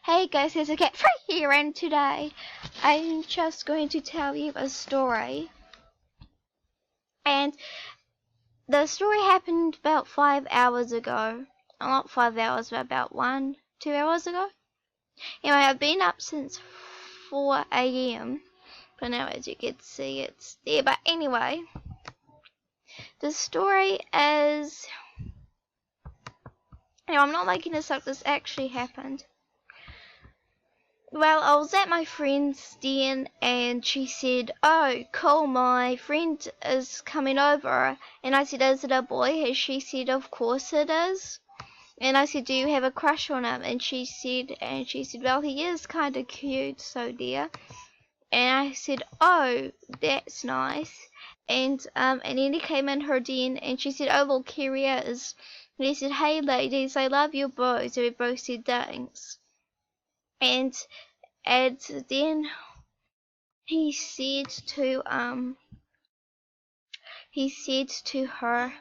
Hey guys, it's a cat free here, and today I'm just going to tell you a story. And the story happened about 5 hours ago. Not 5 hours, but about 2 hours ago. Anyway, I've been up since 4 a.m. But now, as you can see, it's there. But anyway, the story is. I'm not making this up. This actually happened. Well, I was at my friend's den and she said, "Oh, cool, my friend is coming over." And I said, "Is it a boy?" And she said, "Of course it is." And I said, "Do you have a crush on him?" And she said, "Well, he is kind of cute, so dear." And I said, "Oh, that's nice." And then he came in her den and she said, "Oh, look, here he is." And he said, "Hey, ladies, I love you both." And we both said thanks. And then he said to her,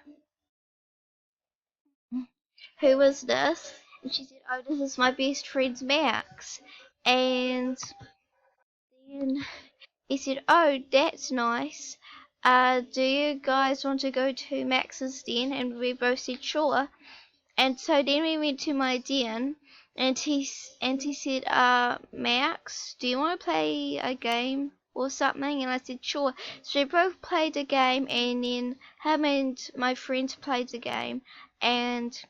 "Who is this?" And she said, "Oh, this is my best friend Max." And then he said, "Oh, that's nice. Do you guys want to go to Max's den?" And we both said sure. And so then we went to my den, and he said, "Max, do you want to play a game or something?" And I said sure. So we both played a game, and then him and my friend played the game, and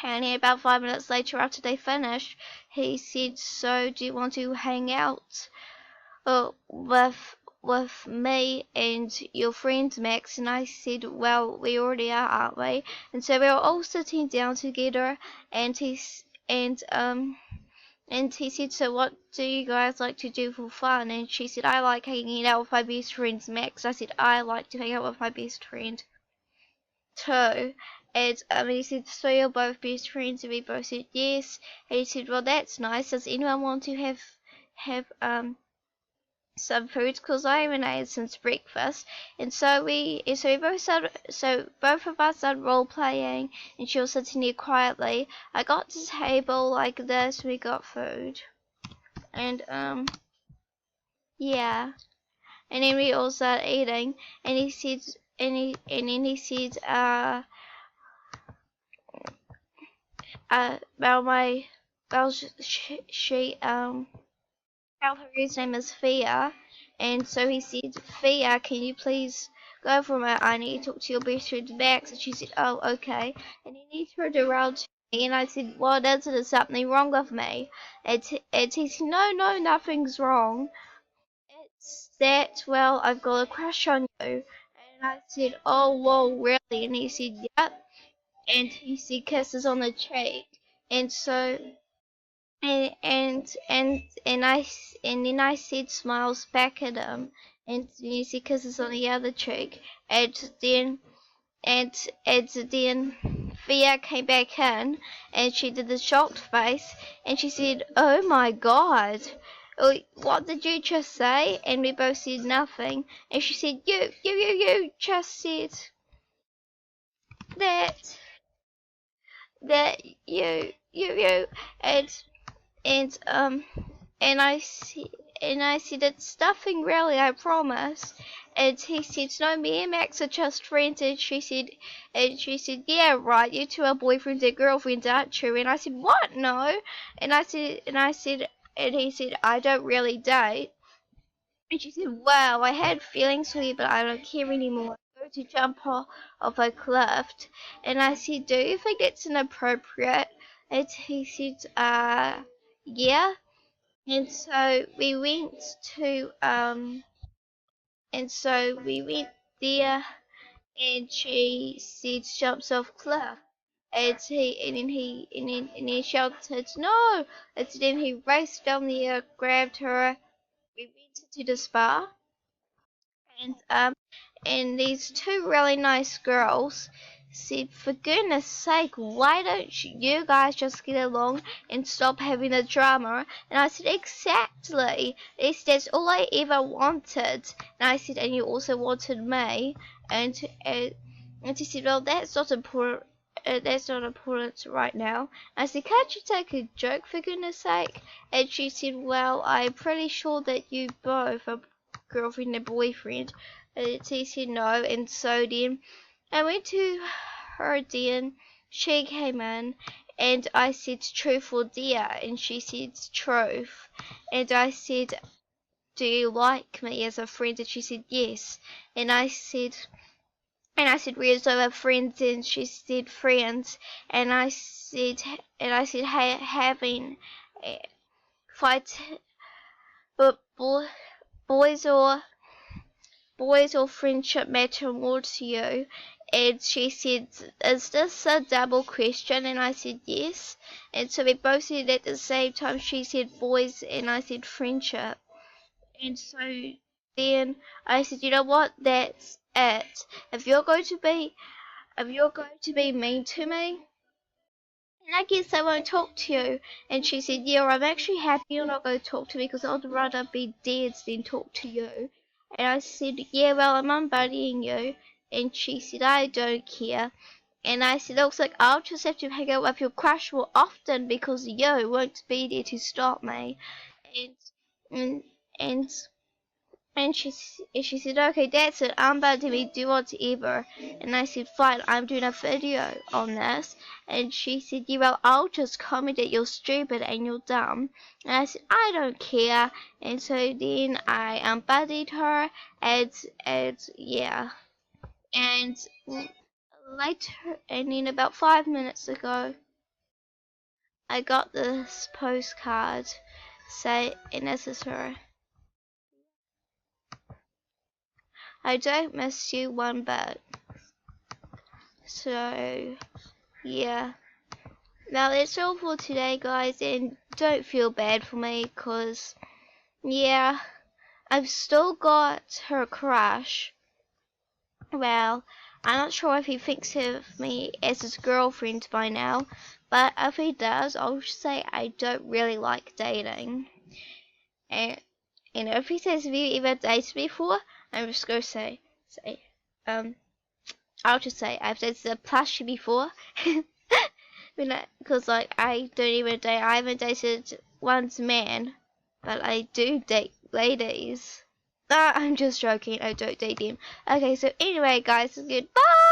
then about 5 minutes later, after they finished, he said, "So do you want to hang out with me and your friend Max?" And I said, "Well, we already are, aren't we?" And so we were all sitting down together, and he said, "So what do you guys like to do for fun?" And she said, "I like hanging out with my best friend Max." I said, "I like to hang out with my best friend too." And he said, "So you're both best friends?" And we both said yes. And he said, "Well, that's nice. Does anyone want to have some food, because I haven't ate since breakfast?" And so both of us started role playing, and she was sitting there quietly. I got to the table like this. We got food, and yeah, and then we all started eating. And he said, and then he said, well, she Calvary's name is Fia, and so he said, "Fia, can you please go for a minute? I need to talk to your best friend Max." And she said, "Oh, okay." And then he turned around to me, and I said, "What is it? Is something wrong with me?" And he said, "No, no, nothing's wrong. It's that, well, I've got a crush on you." And I said, "Oh, whoa, really?" And he said, "Yep." And he said, "Kisses on the cheek." And so and then I said smiles back at him, and you see kisses on the other cheek. And then Fia came back in, and she did the shocked face, and she said, "Oh my God, what did you just say?" And we both said nothing. And she said, "You just said that you." And and I said, "It's nothing really, I promise." And he said, "No, me and Max are just friends." And she said, "Yeah, right, you two are boyfriends and girlfriends, aren't you?" And I said, "What? No." And he said, "I don't really date." And she said, "Wow, I had feelings for you, but I don't care anymore. I'm going to jump off a cliff." And I said, "Do you think it's inappropriate?" And he said, yeah." And so we went to there, and she said, "Jumps off cliff." And he shouted, "No!" And then he raced down there, grabbed her. We went to the spa, and these two really nice girls said, "For goodness sake, why don't you guys just get along and stop having the drama?" And I said, "Exactly. That's all I ever wanted." And I said, "And you also wanted me." And she said, "Well, that's not important." that's not important right now. I said, can't you take a joke for goodness sake? And she said, well, I'm pretty sure that you both are girlfriend and boyfriend. And he said no, and so then I went to her then. She came in, and I said, truth or dare? And she said, truth. And I said, do you like me as a friend? And she said, yes. And I said, we're so friends, and she said, friends. And I said, hey, having fight, but boys or friendship matter more to you? And she said, is this a double question? And I said, yes. And so we both said at the same time. She said boys, and I said friendship. And so then I said, you know what? That's it. If you're going to be mean to me, then I guess I won't talk to you. And she said, yeah, I'm actually happy you're not going to talk to me because I'd rather be dead than talk to you. And I said, yeah, well, I'm unbuddying you. And she said, I don't care. And I said, looks like I'll just have to hang out with your crush more often because you won't be there to stop me. And and and she said, okay, that's it. I'm about to be do whatever. And I said, fine, I'm doing a video on this. And she said, yeah, well, I'll just comment that you're stupid and you're dumb. And I said, I don't care. And so then I unbuddied her, and yeah. And later, and then about 5 minutes ago, I got this postcard and this is her. I don't miss you one bit. So, yeah. Now that's all for today, guys, and don't feel bad for me, cause, yeah, I've still got her crush. Well, I'm not sure if he thinks of me as his girlfriend by now, but if he does, I'll say I don't really like dating. And if he says, have you ever dated before? I'm just gonna say, I'll just say I've dated a plushie before. Because like I don't even date. I haven't dated one's man, but I do date ladies. I'm just joking. I don't date them. Okay, so anyway, guys, goodbye.